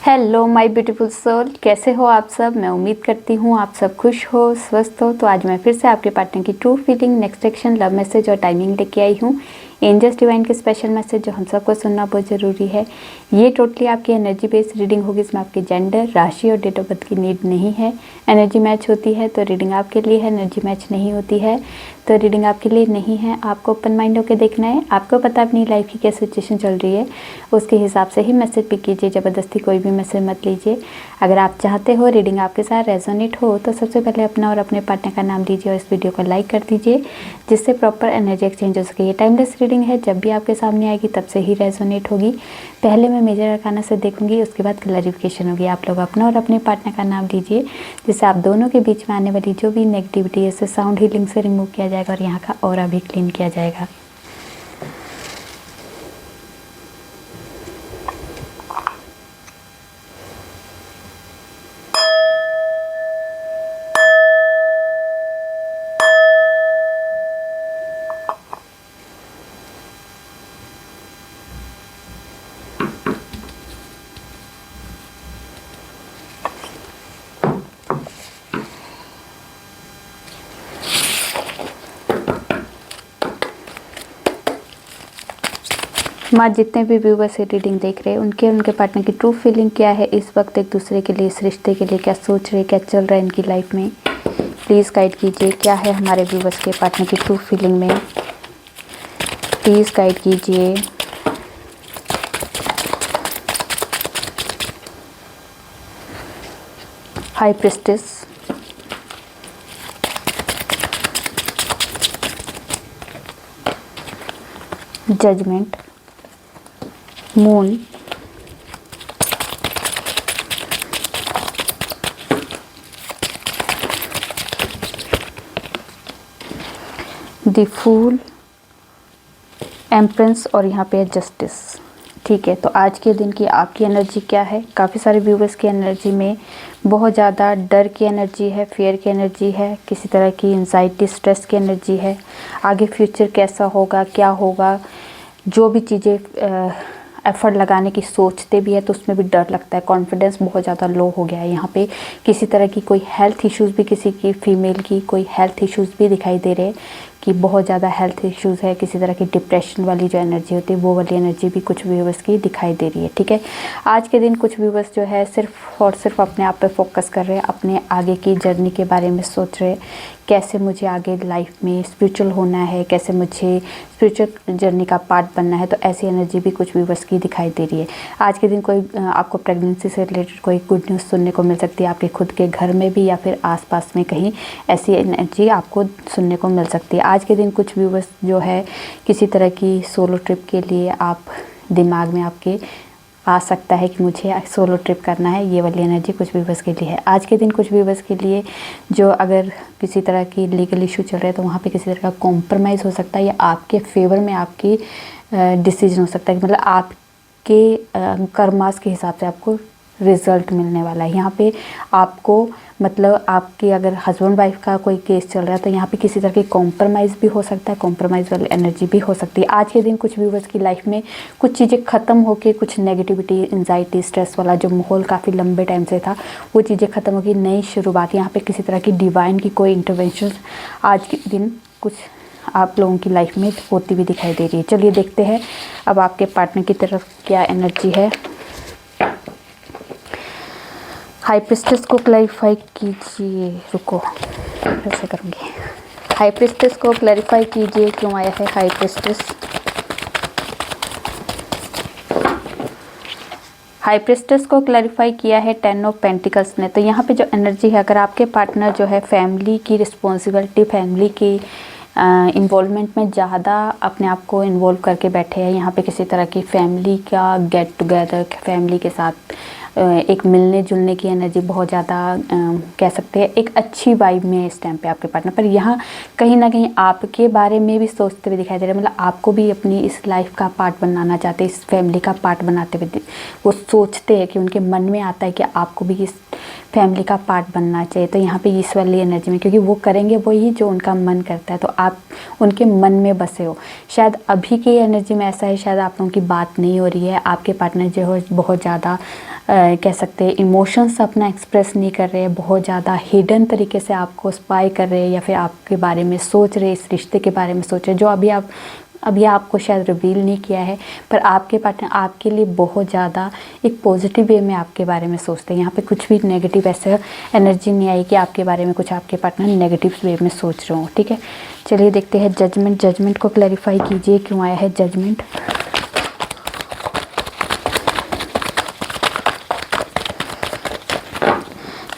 Hello my beautiful soul, कैसे हो आप सब। मैं उम्मीद करती हूँ आप सब खुश हो, स्वस्थ हो। तो आज मैं फिर से आपके पार्टनर की true feeling, next action, love message और टाइमिंग लेके आई हूँ। एंजल्स डिवाइन के स्पेशल मैसेज जो हम सबको सुनना बहुत ज़रूरी है। ये टोटली आपकी एनर्जी बेस्ड रीडिंग होगी। इसमें आपके जेंडर, राशि और डेट ऑफ बर्थ की नीड नहीं है। एनर्जी मैच होती है तो रीडिंग आपके लिए है, एनर्जी मैच नहीं होती है तो रीडिंग आपके लिए नहीं है। आपको ओपन माइंड होकर देखना है। आपको पता अपनी लाइफ की क्या सिचुएशन चल रही है, उसके हिसाब से ही मैसेज पिक कीजिए। ज़बरदस्ती कोई भी मैसेज मत लीजिए। अगर आप चाहते हो रीडिंग आपके साथ रेजोनेट हो तो सबसे पहले अपना और अपने पार्टनर का नाम दीजिए और इस वीडियो को लाइक कर दीजिए, जिससे प्रॉपर एनर्जी एक्सचेंज हो सके। ये टाइमलेस रीडिंग है, जब भी आपके सामने आएगी तब से ही रेजोनेट होगी। पहले मैं मेजर अरकाना से देखूंगी, उसके बाद क्लैरिफिकेशन होगी। आप लोग अपना और अपने पार्टनर का नाम दीजिए, जिससे आप दोनों के बीच में आने वाली जो भी नेगेटिविटी है उसे साउंड हीलिंग से रिमूव किया जाएगा और यहाँ का ऑरा भी क्लीन किया जाएगा। माँ, जितने भी व्यूवर्स ये रीडिंग देख रहे हैं उनके पार्टनर की ट्रू फीलिंग क्या है इस वक्त, एक दूसरे के लिए, इस रिश्ते के लिए क्या सोच रहे, क्या चल रहा है इनकी लाइफ में, प्लीज़ गाइड कीजिए। क्या है हमारे व्यूवर्स के पार्टनर की ट्रू फीलिंग में, प्लीज़ गाइड कीजिए। High priestess, judgement, moon, the fool, empress और यहाँ पे है जस्टिस। ठीक है, तो आज के दिन की आपकी एनर्जी क्या है। काफ़ी सारे व्यूवर्स की एनर्जी में बहुत ज़्यादा डर की एनर्जी है, फियर की एनर्जी है, किसी तरह की एंजाइटी, स्ट्रेस की एनर्जी है। आगे फ्यूचर कैसा होगा, क्या होगा, जो भी चीज़ें एफर्ट लगाने की सोचते भी है तो उसमें भी डर लगता है। कॉन्फिडेंस बहुत ज़्यादा लो हो गया है। यहाँ पे किसी तरह की कोई हेल्थ इश्यूज़ भी, किसी की फीमेल की कोई हेल्थ इश्यूज़ भी दिखाई दे रहे हैं कि बहुत ज़्यादा हेल्थ इश्यूज़ है। किसी तरह की डिप्रेशन वाली जो एनर्जी होती है वो वाली एनर्जी भी कुछ व्यूवर्स की दिखाई दे रही है। ठीक है, आज के दिन कुछ व्यूवर्स जो है सिर्फ और सिर्फ अपने आप पे फोकस कर रहे हैं, अपने आगे की जर्नी के बारे में सोच रहे हैं, कैसे मुझे आगे लाइफ में स्पिरिचुअल होना है, कैसे मुझे स्पिरिचुअल जर्नी का पार्ट बनना है। तो ऐसी एनर्जी भी कुछ व्यूवर्स की दिखाई दे रही है। आज के दिन कोई आपको प्रेगनेंसी से रिलेटेड कोई गुड न्यूज़ सुनने को मिल सकती है, आपके खुद के घर में भी या फिर आसपास में कहीं ऐसी एनर्जी आपको सुनने को मिल सकती है। आज के दिन कुछ व्यूवर्स जो है किसी तरह की सोलो ट्रिप के लिए आप दिमाग में आपके आ सकता है कि मुझे सोलो ट्रिप करना है। ये वाली एनर्जी कुछ व्यूवर्स के लिए है। आज के दिन कुछ व्यूवर्स के लिए जो अगर किसी तरह की लीगल इशू चल रहा है तो वहाँ पे किसी तरह का कॉम्प्रोमाइज़ हो सकता है या आपके फेवर में आपकी डिसीजन हो सकता है कि मतलब आपके कर्मास के हिसाब से आपको रिज़ल्ट मिलने वाला है। यहाँ पे आपको मतलब आपके अगर हस्बैंड वाइफ का कोई केस चल रहा है तो यहाँ पे किसी तरह की कॉम्प्रोमाइज़ भी हो सकता है, कॉम्प्रोमाइज़ वाली एनर्जी भी हो सकती है। आज के दिन कुछ व्यूवर्स की लाइफ में कुछ चीज़ें ख़त्म होके, कुछ नेगेटिविटी, एंजाइटी, स्ट्रेस वाला जो माहौल काफ़ी लंबे टाइम से था वो चीज़ें ख़त्म होगी, नई शुरुआत। यहाँ पर किसी तरह की डिवाइन की कोई इंटरवेंशन आज के दिन कुछ आप लोगों की लाइफ में होती भी दिखाई दे रही है। चलिए देखते हैं अब आपके पार्टनर की तरफ क्या एनर्जी है। हाई प्रिस्टेस को क्लैरिफाई कीजिए। रुको, ऐसे करूँगी। हाई प्रिस्टेस को क्लैरिफाई कीजिए क्यों आया है हाई प्रिस्टेस। हाई प्रिस्टेस को क्लैरिफाई किया है 10 ऑफ पेंटिकल्स ने। तो यहाँ पे जो एनर्जी है, अगर आपके पार्टनर जो है फैमिली की रिस्पॉन्सिबिलिटी, फैमिली की इन्वॉल्वमेंट में ज़्यादा अपने आप को इन्वॉल्व करके बैठे हैं, यहाँ पे किसी तरह की फैमिली का गेट टुगेदर, फैमिली के साथ एक मिलने जुलने की एनर्जी बहुत ज़्यादा कह सकते हैं एक अच्छी वाइब में है इस टाइम पे आपके पार्टनर। पर यहाँ कहीं ना कहीं आपके बारे में भी सोचते हुए दिखाई दे रहे हैं, मतलब आपको भी अपनी इस लाइफ का पार्ट बनाना चाहते हैं, इस फैमिली का पार्ट बनाते हुए वो सोचते हैं कि उनके मन में आता है कि आपको भी इस फैमिली का पार्ट बनना चाहिए। तो यहाँ पे इस वाली एनर्जी में, क्योंकि वो करेंगे वही जो उनका मन करता है, तो आप उनके मन में बसे हो। शायद अभी की एनर्जी में ऐसा है, शायद आप लोगों की बात नहीं हो रही है, आपके पार्टनर जो है बहुत ज़्यादा कह सकते हैं इमोशंस अपना एक्सप्रेस नहीं कर रहे हैं, बहुत ज़्यादा हिडन तरीके से आपको स्पाई कर रहे हैं, या फिर आपके बारे में सोच रहे हैं, इस रिश्ते के बारे में सोच रहे हैं जो अभी आपको शायद रिवील नहीं किया है, पर आपके पार्टनर आपके लिए बहुत ज़्यादा एक पॉजिटिव वे में आपके बारे में सोचते हैं। यहाँ पे कुछ भी नेगेटिव ऐसा एनर्जी नहीं आई कि आपके बारे में कुछ आपके पार्टनर नेगेटिव वे में सोच रहे हो। ठीक है, चलिए देखते हैं जजमेंट। जजमेंट को क्लैरिफाई कीजिए, क्यों आया है जजमेंट।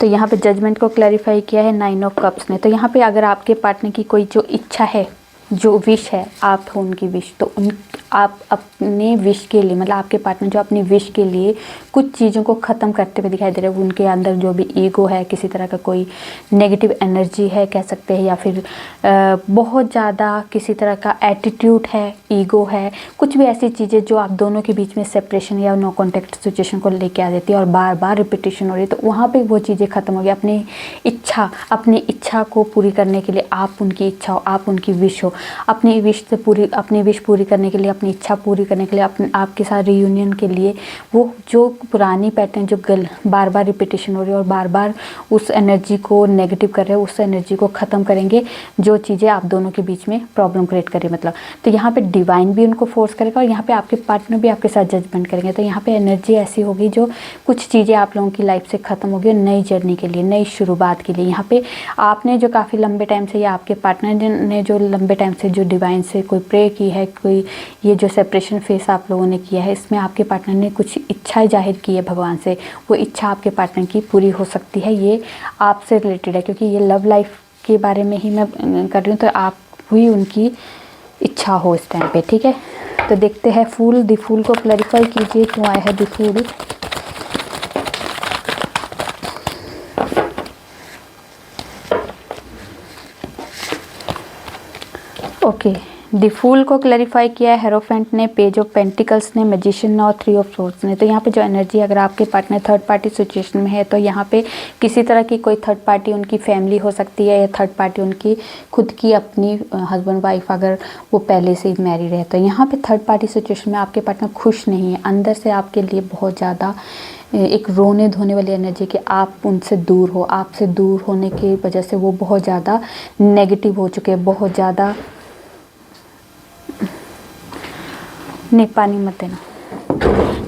तो यहाँ पे जजमेंट को क्लैरिफाई किया है 9 ऑफ कप्स ने। तो यहाँ पे अगर आपके पार्टनर की कोई जो इच्छा है, जो विश है, आप हो उनकी विश, तो आप अपने विश के लिए, मतलब आपके पार्टनर जो अपनी विश के लिए कुछ चीज़ों को ख़त्म करते हुए दिखाई दे रहे हैं। उनके अंदर जो भी ईगो है, किसी तरह का कोई नेगेटिव एनर्जी है कह सकते हैं, या फिर बहुत ज़्यादा किसी तरह का एटीट्यूड है, ईगो है, कुछ भी ऐसी चीज़ें जो आप दोनों के बीच में सेपरेशन या नो कॉन्टेक्ट सिचुएशन को लेके आ जाती है और बार बार रिपीटेशन हो रही है, तो वहाँ पर वो चीज़ें ख़त्म हो गई। अपनी इच्छा को पूरी करने के लिए आप उनकी इच्छा हो, आप उनकी विश हो, अपनी विश पूरी करने के लिए, अपनी इच्छा पूरी करने के लिए, आपके साथ रियूनियन के लिए, वो जो पुरानी पैटर्न जो बार बार रिपीटेशन हो रही है और बार बार उस एनर्जी को नेगेटिव कर रहे हैं, उस एनर्जी को ख़त्म करेंगे जो चीज़ें आप दोनों के बीच में प्रॉब्लम क्रिएट कर रही है। मतलब तो यहाँ पे डिवाइन भी उनको फोर्स करेगा और यहाँ पे आपके पार्टनर भी आपके साथ जजमेंट करेंगे। तो यहाँ पे एनर्जी ऐसी होगी जो कुछ चीज़ें आप लोगों की लाइफ से ख़त्म होगी और नई जर्नी के लिए, नई शुरुआत के लिए। यहाँ पे आपने जो काफ़ी लंबे टाइम से, या आपके पार्टनर ने जो लंबे टाइम से जो डिवाइन से कोई प्रे की है, कोई ये जो सेपरेशन फेस आप लोगों ने किया है, इसमें आपके पार्टनर ने कुछ इच्छाएं जाहिर की है भगवान से, वो इच्छा आपके पार्टनर की पूरी हो सकती है। ये आपसे रिलेटेड है, क्योंकि ये लव लाइफ के बारे में ही मैं कर रही हूँ, तो आप हुई उनकी इच्छा हो इस टाइम पे। ठीक है, तो देखते हैं फूल। द फूल को क्लैरिफाई कीजिए, क्यों आया है the fool. Okay, the fool को क्लैरिफाई किया है हेरोफेंट ने, पेज ऑफ पेंटिकल्स ने, मैजिशियन ने और 3 ऑफ सोर्ड्स ने। तो यहाँ पे जो एनर्जी, अगर आपके पार्टनर थर्ड पार्टी सिचुएशन में है, तो यहाँ पे किसी तरह की कोई थर्ड पार्टी उनकी फैमिली हो सकती है, या थर्ड पार्टी उनकी खुद की अपनी हस्बैंड वाइफ, अगर वो पहले से ही मैरिड है। तो यहाँ पे थर्ड पार्टी सिचुएशन में आपके पार्टनर खुश नहीं है, अंदर से आपके लिए बहुत ज़्यादा एक रोने धोने वाली एनर्जी कि आप उनसे दूर हो, आपसे दूर होने की वजह से वो बहुत ज़्यादा नेगेटिव हो चुके हैं, बहुत ज़्यादा। नहीं, पानी मत देना।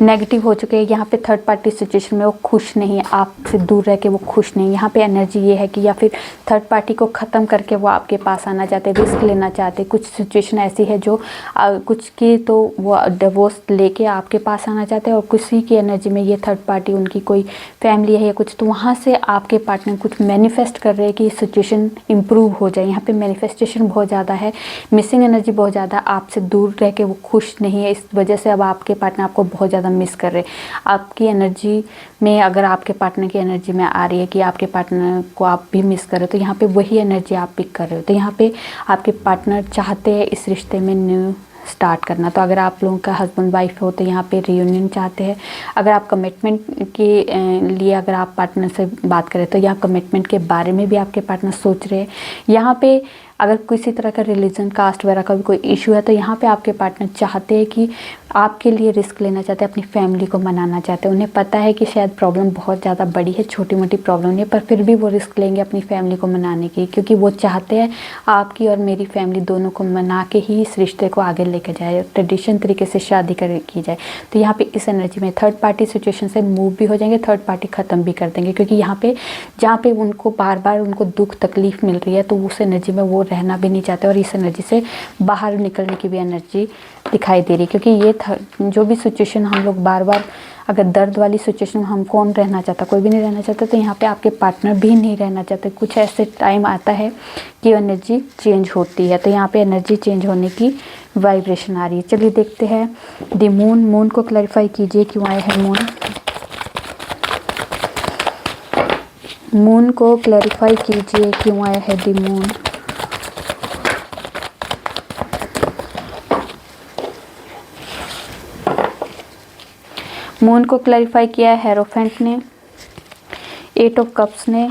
नेगेटिव हो चुके हैं। यहाँ पे थर्ड पार्टी सिचुएशन में वो खुश नहीं है, आपसे दूर रह के वो खुश नहीं। यहाँ पे एनर्जी ये है कि या फिर थर्ड पार्टी को ख़त्म करके वो आपके पास आना चाहते, रिस्क लेना चाहते। कुछ सिचुएशन ऐसी है जो कुछ की तो वो डिवोर्स लेके आपके पास आना चाहते हैं, और किसी की एनर्जी में ये थर्ड पार्टी उनकी कोई फैमिली है या कुछ, तो वहाँ से आपके पार्टनर कुछ मैनिफेस्ट कर रहे हैं कि सिचुएशन इम्प्रूव हो जाए। यहाँ पे मैनिफेस्टेशन बहुत ज़्यादा है, मिसिंग एनर्जी बहुत ज़्यादा, आपसे दूर रह के वो खुश नहीं है। इस वजह से अब आपके पार्टनर आपको बहुत ज़्यादा मिस कर रहे। आपकी एनर्जी में, अगर आपके पार्टनर की एनर्जी में आ रही है कि आपके पार्टनर को आप भी मिस कर रहे हो, तो यहाँ पे वही एनर्जी आप पिक कर रहे हो। तो यहाँ पे आपके पार्टनर चाहते हैं इस रिश्ते में न्यू स्टार्ट करना। तो अगर आप लोगों का हस्बैंड वाइफ हो तो यहाँ पे रियूनियन चाहते हैं। अगर आप कमिटमेंट के लिए अगर आप पार्टनर से बात करें तो यहाँ कमिटमेंट के बारे में भी आपके पार्टनर सोच रहे हैं। यहाँ पे अगर किसी तरह का रिलीजन, कास्ट वगैरह का भी कोई इशू है, तो यहाँ पे आपके पार्टनर चाहते हैं कि आपके लिए रिस्क लेना चाहते हैं, अपनी फैमिली को मनाना चाहते हैं। उन्हें पता है कि शायद प्रॉब्लम बहुत ज़्यादा बड़ी है, छोटी मोटी प्रॉब्लम नहीं है, पर फिर भी वो रिस्क लेंगे अपनी फैमिली को मनाने की, क्योंकि वो चाहते हैं आपकी और मेरी फैमिली दोनों को मना के ही इस रिश्ते को आगे लेकर जाए, ट्रेडिशन तरीके से शादी की जाए। तो यहाँ पे इस एनर्जी में थर्ड पार्टी सिचुएशन से मूव भी हो जाएंगे, थर्ड पार्टी ख़त्म भी कर देंगे, क्योंकि यहाँ पे जहाँ पे उनको बार बार उनको दुख तकलीफ मिल रही है, तो उस एनर्जी में वो रहना भी नहीं चाहते और इस एनर्जी से बाहर निकलने की भी एनर्जी दिखाई दे रही, क्योंकि ये जो भी सिचुएशन हम लोग बार बार, अगर दर्द वाली सिचुएशन में हम कौन रहना चाहता, कोई भी नहीं रहना चाहता, तो यहाँ पे आपके पार्टनर भी नहीं रहना चाहते। कुछ ऐसे टाइम आता है कि एनर्जी चेंज होती है, तो यहाँ पे एनर्जी चेंज होने की वाइब्रेशन आ रही है। चलिए देखते हैं द मून। मून को क्लैरिफाई कीजिए, क्यों आया है मून। मून को क्लैरिफाई कीजिए, क्यों आया है द मून। मून को क्लैरिफाई किया है हेरोफेंट ने, 8 ऑफ कप्स ने,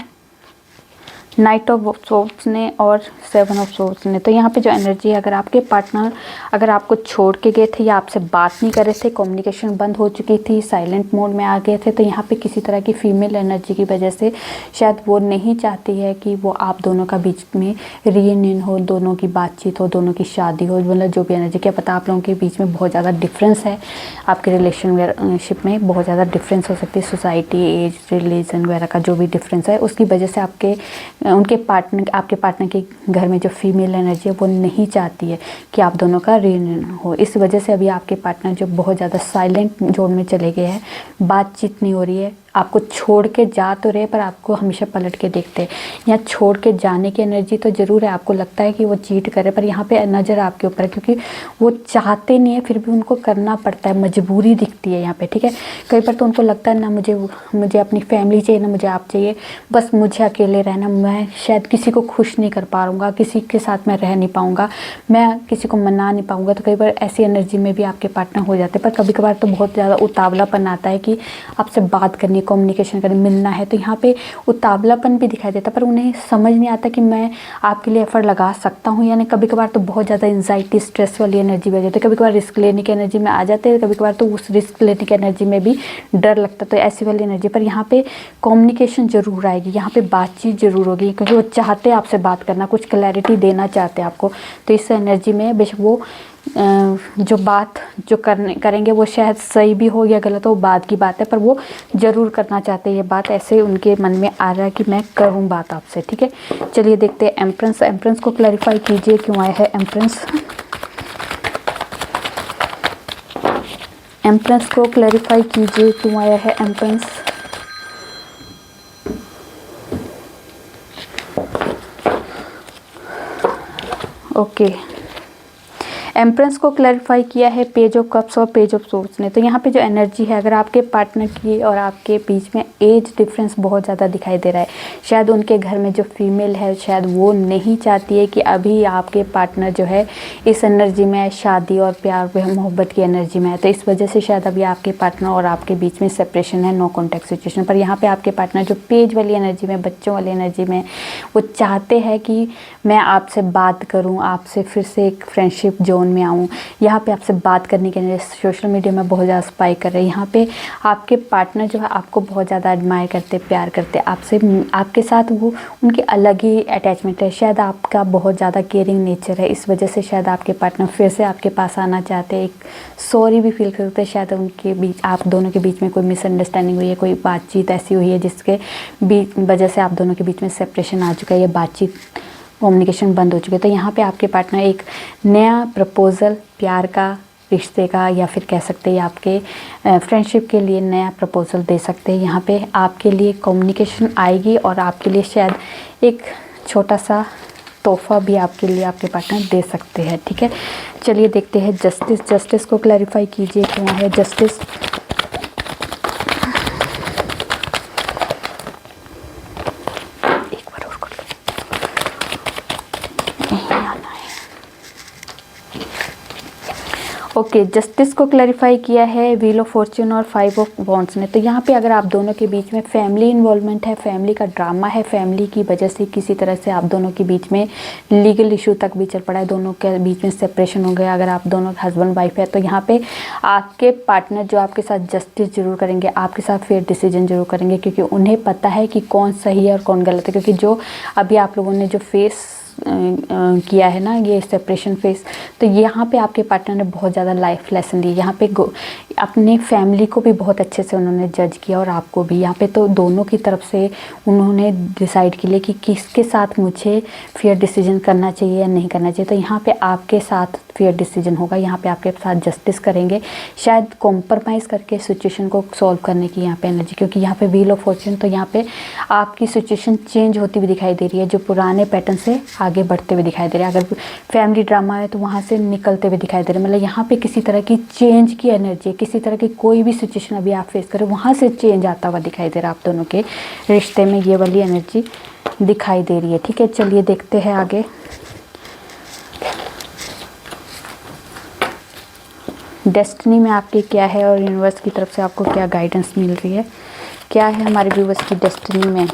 नाइट ऑफ सोप्स ने और 7 ऑफ सोप्स ने। तो यहाँ पे जो एनर्जी है, अगर आपके पार्टनर अगर आपको छोड़ के गए थे या आपसे बात नहीं कर रहे थे, कम्युनिकेशन बंद हो चुकी थी, साइलेंट मोड में आ गए थे, तो यहाँ पे किसी तरह की फीमेल एनर्जी की वजह से शायद वो नहीं चाहती है कि वो आप दोनों का बीच में रीयूनियन हो, दोनों की बातचीत हो, दोनों की शादी हो, मतलब जो भी एनर्जी, क्या पता आप लोगों के बीच में बहुत ज़्यादा डिफरेंस है, आपके रिलेशनशिप में बहुत ज़्यादा डिफरेंस हो सकती है, सोसाइटी, एज, रिलीजन वगैरह का जो भी डिफरेंस है, उसकी वजह से आपके पार्टनर के घर में जो फीमेल एनर्जी है वो नहीं चाहती है कि आप दोनों का रियूनियन हो। इस वजह से अभी आपके पार्टनर जो बहुत ज़्यादा साइलेंट जोन में चले गए हैं, बातचीत नहीं हो रही है, आपको छोड़ के जा तो रहे पर आपको हमेशा पलट के देखते हैं। यहाँ छोड़ के जाने की एनर्जी तो ज़रूर है, आपको लगता है कि वो चीट करे, पर यहाँ पे नज़र आपके ऊपर है, क्योंकि वो चाहते नहीं है फिर भी उनको करना पड़ता है, मजबूरी दिखती है यहाँ पे, ठीक है। कई बार तो उनको लगता है ना मुझे अपनी फैमिली चाहिए, ना मुझे आप चाहिए, बस मुझे अकेले रहना, मैं शायद किसी को खुश नहीं कर पाऊँगा, किसी के साथ मैं रह नहीं पाऊँगा, मैं किसी को मना नहीं पाऊँगा। तो कई बार ऐसी एनर्जी में भी आपके पार्टनर हो जाते हैं। पर कभी कभार तो बहुत ज़्यादा उतावलापन आता है कि आपसे बात करनी, कम्युनिकेशन करनी, मिलना है, तो यहाँ पे उतावलापन भी दिखाई देता है, पर उन्हें समझ नहीं आता कि मैं आपके लिए एफर्ट लगा सकता हूँ या नहीं। कभी कभार तो बहुत ज़्यादा एंजाइटी, स्ट्रेस वाली एनर्जी बढ़ जाती है, कभी कभार रिस्क लेने की एनर्जी में आ जाते हैं, कभी कभार तो उस रिस्क लेने की एनर्जी में भी डर लगता है। तो ऐसी वाली एनर्जी पर यहाँ पे कम्युनिकेशन ज़रूर आएगी, यहाँ पे बातचीत ज़रूर होगी, क्योंकि वो चाहते हैं आपसे बात करना, कुछ क्लैरिटी देना चाहते हैं आपको। तो इस एनर्जी में बेशक वो जो बात जो करेंगे वो शायद सही भी हो या गलत हो, बाद की बात है, पर वो ज़रूर करना चाहते हैं ये बात, ऐसे उनके मन में आ रहा है कि मैं करूं बात आपसे, ठीक है। चलिए देखते हैं एम्प्रेंस। एम्प्रेंस को क्लैरिफाई कीजिए, क्यों आया है एम्प्रेंस। एम्प्रेंस को क्लैरिफाई कीजिए, क्यों आया है एम्प्रेंस। ओके, एम्प्रेंस को क्लैरिफाई किया है पेज ऑफ कप्स और पेज ऑफ सोर्ड्स ने। तो यहाँ पे जो एनर्जी है, अगर आपके पार्टनर की और आपके बीच में एज डिफरेंस बहुत ज़्यादा दिखाई दे रहा है, शायद उनके घर में जो फीमेल है शायद वो नहीं चाहती है कि अभी आपके पार्टनर जो है इस एनर्जी में शादी और प्यार मोहब्बत की एनर्जी में है। तो इस वजह से शायद अभी आपके पार्टनर और आपके बीच में सेपरेशन है, नो कॉन्टैक्ट सिचुएशन। पर यहाँ पर आपके पार्टनर जो पेज वाली एनर्जी में, बच्चों वाली एनर्जी में, वो चाहते हैं कि मैं आपसे बात करूँ, आपसे फिर से एक फ्रेंडशिप जोन में आऊँ, यहाँ पे आपसे बात करने के लिए सोशल मीडिया में बहुत ज़्यादा स्पाई कर रहे हैं। यहाँ पे आपके पार्टनर जो है आपको बहुत ज़्यादा एडमायर करते, प्यार करते आपसे, आपके साथ वो उनकी अलग ही अटैचमेंट है, शायद आपका बहुत ज़्यादा केयरिंग नेचर है। इस वजह से शायद आपके पार्टनर फिर से आपके पास आना चाहते हैं, एक सॉरी भी फील करते हैं, शायद उनके बीच, आप दोनों के बीच में कोई मिसअंडरस्टैंडिंग हुई है, कोई बातचीत ऐसी हुई है जिसके वजह से आप दोनों के बीच में सेपरेशन आ चुका है, या बातचीत कम्युनिकेशन बंद हो चुके। तो यहाँ पे आपके पार्टनर एक नया प्रपोज़ल, प्यार का, रिश्ते का, या फिर कह सकते हैं आपके फ्रेंडशिप के लिए नया प्रपोज़ल दे सकते हैं। यहाँ पे आपके लिए कम्युनिकेशन आएगी और आपके लिए शायद एक छोटा सा तोहफा भी आपके लिए आपके पार्टनर दे सकते हैं, ठीक है। चलिए देखते हैं जस्टिस। जस्टिस को क्लैरिफाई कीजिए, क्यों है जस्टिस। ओके, जस्टिस को क्लैरिफाई किया है व्हील ऑफ फॉर्च्यून और 5 ऑफ वॉन्ड्स ने। तो यहाँ पे अगर आप दोनों के बीच में फैमिली इन्वॉल्वमेंट है, फैमिली का ड्रामा है, फैमिली की वजह से किसी तरह से आप दोनों के बीच में लीगल इशू तक भी चल पड़ा है, दोनों के बीच में सेपरेशन हो गया, अगर आप दोनों हस्बैंड वाइफ है, तो यहाँ पे आपके पार्टनर जो आपके साथ जस्टिस जरूर करेंगे, आपके साथ फेयर डिसीजन जरूर करेंगे, क्योंकि उन्हें पता है कि कौन सही है और कौन गलत है। क्योंकि जो अभी आप लोगों ने जो फेस किया है ना, ये सेपरेशन फेस, तो यहाँ पे आपके पार्टनर ने बहुत ज़्यादा लाइफ लेसन ली। यहाँ पे अपने फैमिली को भी बहुत अच्छे से उन्होंने जज किया और आपको भी। यहाँ पे तो दोनों की तरफ से उन्होंने डिसाइड किया कि किसके साथ मुझे फेयर डिसीजन करना चाहिए या नहीं करना चाहिए। तो यहाँ पे आपके साथ फेयर डिसीजन होगा, यहाँ पे आपके साथ जस्टिस करेंगे, शायद कॉम्प्रोमाइज़ करके सिचुएशन को सॉल्व करने की यहाँ पे एनर्जी। क्योंकि यहाँ पे व्हील ऑफ फॉर्च्यून, तो यहाँ पे आपकी सिचुएशन चेंज होती हुई दिखाई दे रही है, जो पुराने पैटर्न से आगे बढ़ते हुए दिखाई दे रहे हैं। अगर फैमिली ड्रामा है तो वहाँ से निकलते हुए दिखाई दे रहे हैं, मतलब यहाँ पे किसी तरह की चेंज की एनर्जी, किसी तरह की कोई भी सिचुएशन अभी आप फेस करें वहाँ से चेंज आता हुआ दिखाई दे रहा है आप दोनों के रिश्ते में, ये वाली एनर्जी दिखाई दे रही है, ठीक है। चलिए देखते हैं आगे। डेस्टिनी में आपके क्या है और यूनिवर्स की तरफ से आपको क्या गाइडेंस मिल रही है, क्या है हमारे व्यूवर्स की डेस्टिनी में।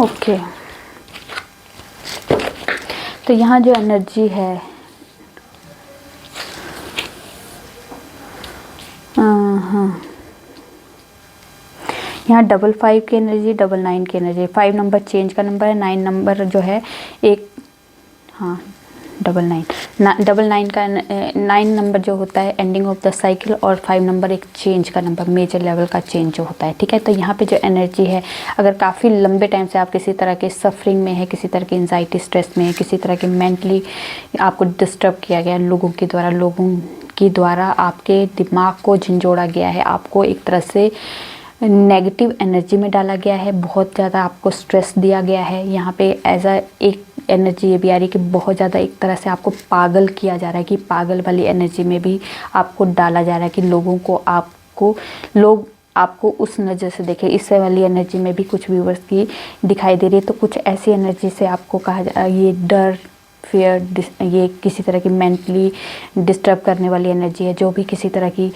ओके तो यहाँ जो एनर्जी है हाँ, यहाँ 55 की एनर्जी, 99 की एनर्जी। 5 नंबर चेंज का नंबर है, 9 नंबर जो है एक, हाँ 99 का 9 नंबर जो होता है एंडिंग ऑफ द साइकिल, और 5 नंबर एक चेंज का नंबर, मेजर लेवल का चेंज जो होता है। ठीक है, तो यहाँ पे जो एनर्जी है, अगर काफ़ी लंबे टाइम से आप किसी तरह के सफरिंग में है, किसी तरह की एंजाइटी स्ट्रेस में है, किसी तरह के मेंटली आपको डिस्टर्ब किया गया लोगों के द्वारा आपके दिमाग को झंझोड़ा गया है, आपको एक तरह से नेगेटिव एनर्जी में डाला गया है, बहुत ज़्यादा आपको स्ट्रेस दिया गया है। यहाँ पे एज अ एक एनर्जी ये भी आ रही है कि बहुत ज़्यादा एक तरह से आपको पागल किया जा रहा है, कि पागल वाली एनर्जी में भी आपको डाला जा रहा है कि लोग आपको उस नज़र से देखें। इससे वाली एनर्जी में भी कुछ व्यूवर्स की दिखाई दे रही है। तो कुछ ऐसी एनर्जी से आपको कहा जा ये डर, फियर, ये किसी तरह की मेंटली डिस्टर्ब करने वाली एनर्जी है, जो भी किसी तरह की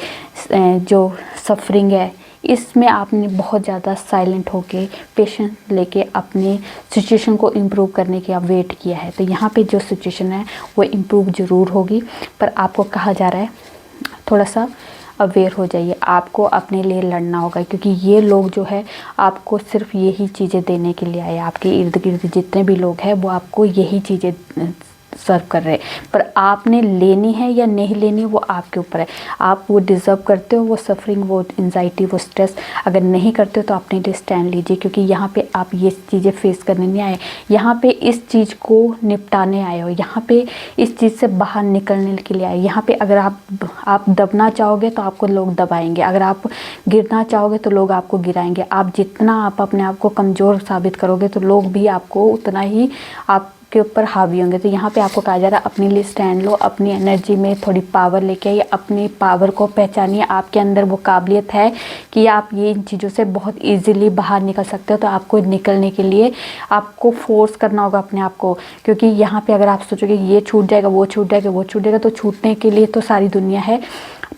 जो सफरिंग है, इसमें आपने बहुत ज़्यादा साइलेंट होके पेशेंस लेके अपनी सिचुएशन को इम्प्रूव करने की आप वेट किया है। तो यहाँ पे जो सिचुएशन है वो इम्प्रूव ज़रूर होगी, पर आपको कहा जा रहा है थोड़ा सा अवेयर हो जाइए, आपको अपने लिए लड़ना होगा, क्योंकि ये लोग जो है आपको सिर्फ यही चीज़ें देने के लिए आए। आपके इर्द गिर्द जितने भी लोग हैं वो आपको यही चीज़ें सर्व कर रहे हैं, पर आपने लेनी है या नहीं लेनी वो आपके ऊपर है। आप वो डिज़र्व करते हो, वो सफरिंग, वो एंजाइटी, वो स्ट्रेस अगर नहीं करते हो तो अपने लिए स्टैंड लीजिए, क्योंकि यहाँ पे आप ये चीज़ें फेस करने नहीं आए, यहाँ पे इस चीज़ को निपटाने आए हो, यहाँ पे इस चीज़ से बाहर निकलने के लिए आए। यहाँ पे अगर आप दबना चाहोगे तो आपको लोग दबाएंगे, अगर आप गिरना चाहोगे तो लोग आपको गिराएंगे। आप जितना आप अपने आप को कमज़ोर साबित करोगे तो लोग भी आपको उतना ही आप के ऊपर हावी होंगे। तो यहाँ पे आपको कहा जा रहा है अपने लिए स्टैंड लो, अपनी एनर्जी में थोड़ी पावर लेके आइए, अपनी पावर को पहचानिए। आपके अंदर वो काबिलियत है कि आप ये इन चीज़ों से बहुत इजीली बाहर निकल सकते हो। तो आपको निकलने के लिए आपको फोर्स करना होगा अपने आप को, क्योंकि यहाँ पे अगर आप सोचोगे ये छूट जाएगा, वो छूट जाएगा, वो छूट जाएगा, तो छूटने के लिए तो सारी दुनिया है।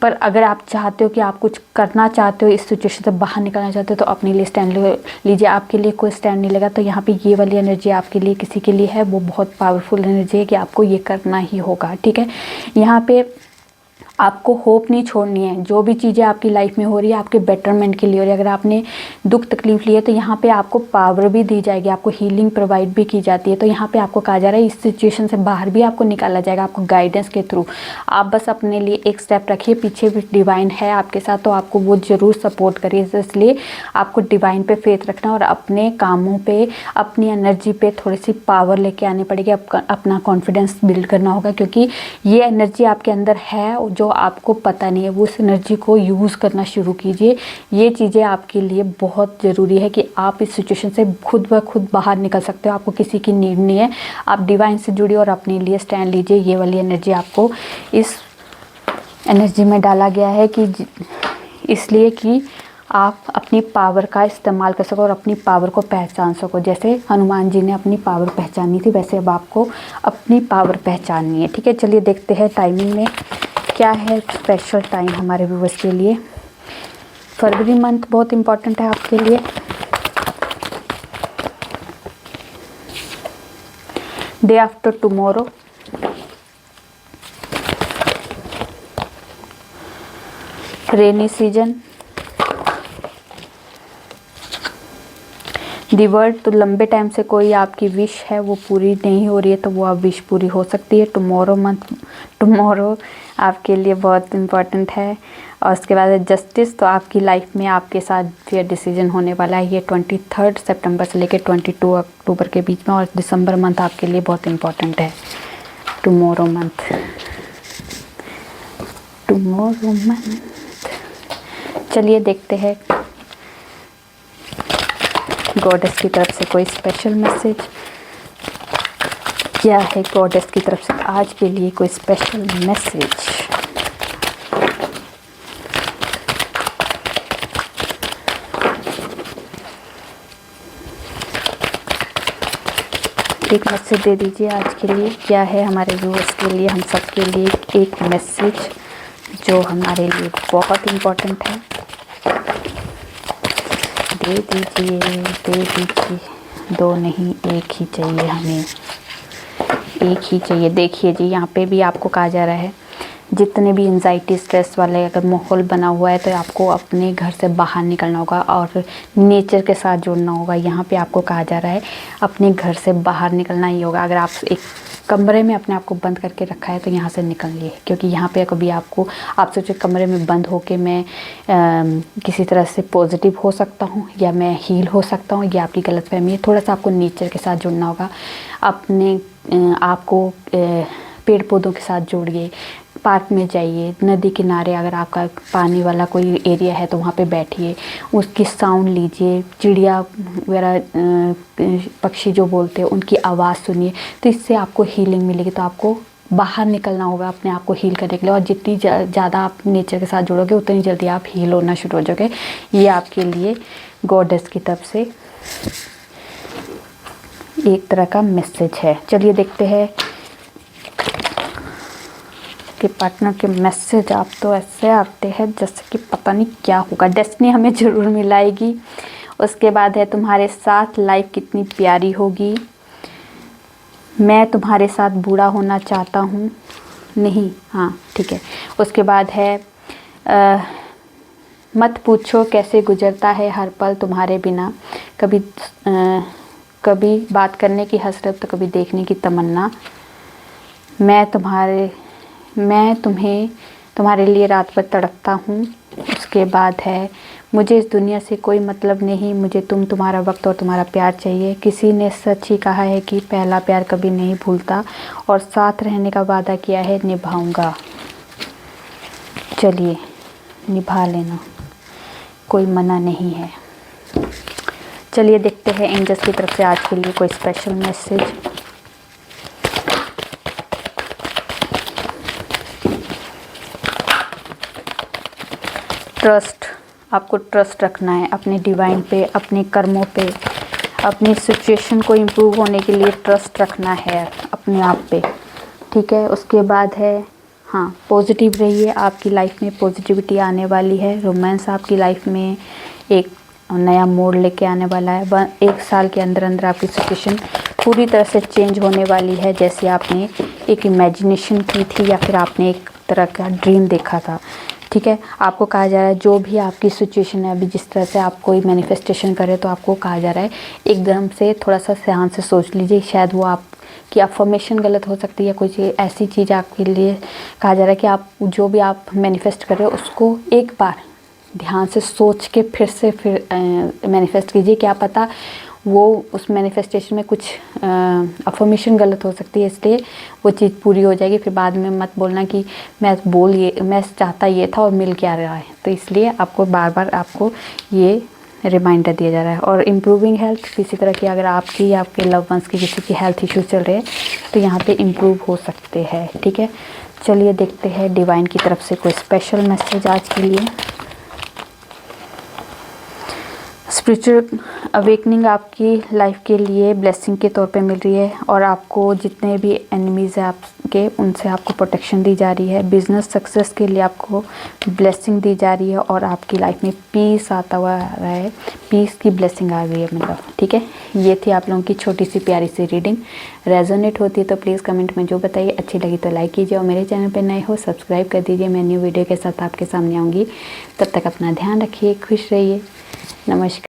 पर अगर आप चाहते हो कि आप कुछ करना चाहते हो, इस सिचुएशन से बाहर निकलना चाहते हो, तो अपने लिए स्टैंड लीजिए। आपके लिए कोई स्टैंड नहीं लेगा। तो यहाँ पे ये वाली एनर्जी आपके लिए, किसी के लिए है, वो बहुत पावरफुल एनर्जी है कि आपको ये करना ही होगा। ठीक है, यहाँ पे आपको होप नहीं छोड़नी है। जो भी चीज़ें आपकी लाइफ में हो रही है आपके बेटरमेंट के लिए हो रही है। अगर आपने दुख तकलीफ ली है तो यहाँ पे आपको पावर भी दी जाएगी, आपको हीलिंग प्रोवाइड भी की जाती है। तो यहाँ पे आपको कहा जा रहा है इस सिचुएशन से बाहर भी आपको निकाला जाएगा, आपको गाइडेंस के थ्रू। आप बस अपने लिए एक स्टेप रखिए, पीछे भी डिवाइन है आपके साथ, तो आपको वो ज़रूर सपोर्ट करिए। इसलिए आपको डिवाइन पे फेथ रखना और अपने कामों पे, अपनी एनर्जी पे थोड़ी सी पावर लेके आनी पड़ेगी, अपना कॉन्फिडेंस बिल्ड करना होगा, क्योंकि ये एनर्जी आपके अंदर है जो आपको पता नहीं है। वो उस एनर्जी को यूज़ करना शुरू कीजिए। ये चीज़ें आपके लिए बहुत ज़रूरी है कि आप इस सिचुएशन से खुद ब खुद बाहर निकल सकते हो। आपको किसी की नीड नहीं है, आप डिवाइन से जुड़िए और अपने लिए स्टैंड लीजिए। ये वाली एनर्जी आपको इस एनर्जी में डाला गया है कि इसलिए कि आप अपनी पावर का इस्तेमाल कर सको और अपनी पावर को पहचान सको। जैसे हनुमान जी ने अपनी पावर पहचानी थी, वैसे अब आपको अपनी पावर पहचाननी है। ठीक है, चलिए देखते हैं टाइमिंग में क्या है स्पेशल टाइम हमारे व्यूवर्स के लिए। फरवरी मंथ बहुत इम्पोर्टेंट है आपके लिए। Day after tomorrow, rainy season, the word. तो लंबे टाइम से कोई आपकी विश है वो पूरी नहीं हो रही है, तो वो आप विश पूरी हो सकती है। टुमारो मंथ, टुमारो आपके लिए बहुत इम्पॉर्टेंट है। और उसके बाद जस्टिस, तो आपकी लाइफ में आपके साथ फेयर डिसीजन होने वाला है। ये 23 सितंबर से लेकर 22 अक्टूबर के बीच में, और दिसंबर मंथ आपके लिए बहुत इम्पॉर्टेंट है। Tomorrow month tomorrow month. चलिए देखते हैं गॉडेस की तरफ से कोई स्पेशल मैसेज क्या है। गॉडेस की तरफ से आज के लिए कोई स्पेशल मैसेज। एक मैसेज दे दीजिए आज के लिए, क्या है हमारे व्यूअर्स के लिए, हम सब के लिए एक मैसेज जो हमारे लिए बहुत इम्पोर्टेंट है। दे दीजिए, दे दीजिए। दो नहीं, एक ही चाहिए हमें, एक ही चाहिए। देखिए जी, यहाँ पे भी आपको कहा जा रहा है जितने भी एंजाइटी स्ट्रेस वाले अगर माहौल बना हुआ है तो आपको अपने घर से बाहर निकलना होगा और नेचर के साथ जुड़ना होगा। यहाँ पे आपको कहा जा रहा है अपने घर से बाहर निकलना ही होगा। अगर आप एक कमरे में अपने आप को बंद करके रखा है तो यहाँ से निकलिए, क्योंकि यहाँ पे कभी आपको आप सोचे कमरे में बंद होके मैं किसी तरह से पॉजिटिव हो सकता हूँ या मैं हील हो सकता हूँ, ये आपकी गलतफहमी है। थोड़ा सा आपको नेचर के साथ जुड़ना होगा। अपने आपको पेड़ पौधों के साथ जोड़िए, पार्क में जाइए, नदी किनारे अगर आपका पानी वाला कोई एरिया है तो वहाँ पे बैठिए, उसकी साउंड लीजिए, चिड़िया वगैरह पक्षी जो बोलते हैं उनकी आवाज़ सुनिए, तो इससे आपको हीलिंग मिलेगी। तो आपको बाहर निकलना होगा अपने आप को हील करने के लिए, और जितनी ज़्यादा आप नेचर के साथ जुड़ोगे उतनी जल्दी आप हील होना शुरू हो जाओगे। ये आपके लिए गॉडेस की तरफ से एक तरह का मैसेज है। चलिए देखते हैं कि पार्टनर के मैसेज। आप तो ऐसे आते हैं जैसे कि पता नहीं क्या होगा, डेस्टिनी हमें ज़रूर मिलाएगी। उसके बाद है तुम्हारे साथ लाइफ कितनी प्यारी होगी, मैं तुम्हारे साथ बूढ़ा होना चाहता हूँ नहीं, हाँ ठीक है। उसके बाद है मत पूछो कैसे गुजरता है हर पल तुम्हारे बिना, कभी बात करने की हसरत तो कभी देखने की तमन्ना, मैं तुम्हारे लिए रात भर तड़पता हूँ। उसके बाद है मुझे इस दुनिया से कोई मतलब नहीं, मुझे तुम्हारा वक्त और तुम्हारा प्यार चाहिए। किसी ने सच ही कहा है कि पहला प्यार कभी नहीं भूलता, और साथ रहने का वादा किया है निभाऊंगा। चलिए निभा लेना, कोई मना नहीं है। चलिए देखते हैं एंजल्स की तरफ से आज के लिए कोई स्पेशल मैसेज। ट्रस्ट, आपको ट्रस्ट रखना है अपने डिवाइन पे, अपने कर्मों पे, अपनी सिचुएशन को इम्प्रूव होने के लिए ट्रस्ट रखना है अपने आप पे, ठीक है। उसके बाद है हाँ, पॉजिटिव रहिए, आपकी लाइफ में पॉजिटिविटी आने वाली है। रोमांस आपकी लाइफ में एक नया मोड़ लेके आने वाला है। 1 साल के अंदर अंदर आपकी सिचुएशन पूरी तरह से चेंज होने वाली है, जैसे आपने एक इमेजिनेशन की थी या फिर आपने एक तरह का ड्रीम देखा था, ठीक है। आपको कहा जा रहा है जो भी आपकी सिचुएशन है अभी, जिस तरह से आप कोई मैनिफेस्टेशन करें तो आपको कहा जा रहा है एकदम से थोड़ा सा ध्यान से सोच लीजिए। शायद वो आपकी अफर्मेशन गलत हो सकती है, कोई ऐसी चीज़ आपके लिए कहा जा रहा है कि आप जो भी आप मैनिफेस्ट कर रहे हो उसको एक बार ध्यान से सोच के फिर मैनिफेस्ट कीजिए। क्या पता वो उस मैनिफेस्टेशन में कुछ अफर्मेशन गलत हो सकती है, इसलिए वो चीज़ पूरी हो जाएगी। फिर बाद में मत बोलना कि मैं चाहता ये था और मिल क्या रहा है। तो इसलिए आपको बार बार आपको ये रिमाइंडर दिया जा रहा है। और इम्प्रूविंग हेल्थ, किसी तरह की अगर आपकी या आपके लव वंस की किसी की हेल्थ इश्यूज चल रहे हैं तो यहाँ पे इम्प्रूव हो सकते हैं, ठीक है। चलिए देखते हैं डिवाइन की तरफ से कोई स्पेशल मैसेज आज के लिए। स्पिरिचुअल अवेकनिंग आपकी लाइफ के लिए ब्लेसिंग के तौर पे मिल रही है, और आपको जितने भी एनिमीज़ हैं आपके उनसे आपको प्रोटेक्शन दी जा रही है। बिजनेस सक्सेस के लिए आपको ब्लेसिंग दी जा रही है, और आपकी लाइफ में पीस आता हुआ आ रहा है, पीस की ब्लेसिंग आ गई है मतलब, ठीक है। ये थी आप लोगों की छोटी सी प्यारी सी रीडिंग। रेजोनेट होती है तो प्लीज़ कमेंट में जो बताइए। अच्छी लगी तो लाइक कीजिए, और मेरे चैनल पर नए हो सब्सक्राइब कर दीजिए। मैं न्यू वीडियो के साथ आपके सामने आऊँगी। तब तक अपना ध्यान रखिए, खुश रहिए। नमस्कार।